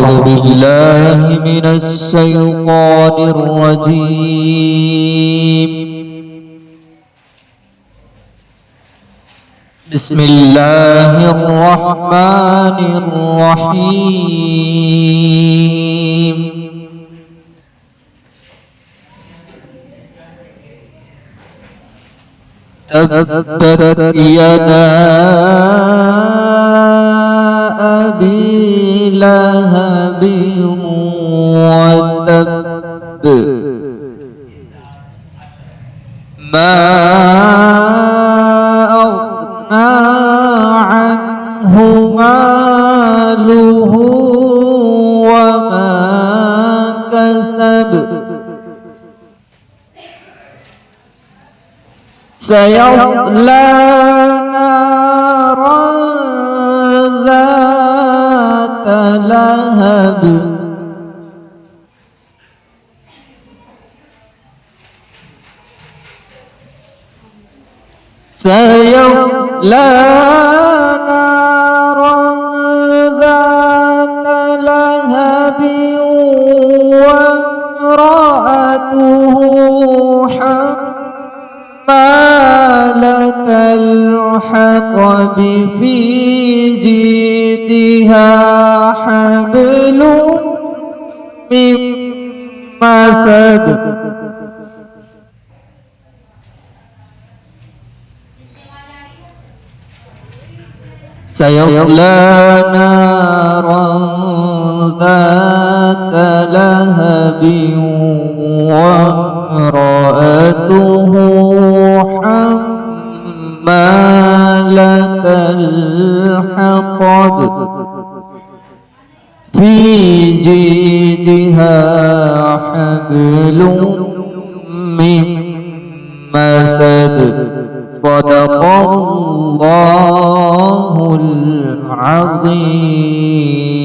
أعوذ بالله من الشيطان الرجيم. بسم الله الرحمن الرحيم. تبت يدا أبي لهب وتب ما أغنى عنه ماله وما كسب سيصلى نارا ذات لهب سيصلى نارا ذات لهب وامرأته حمالة الحطب في جيدها حبل من مسد سيصلى نارا ذات لهب وامرأته حمالة الحطب في جيدها حبل من مسد صدق الله العظيم.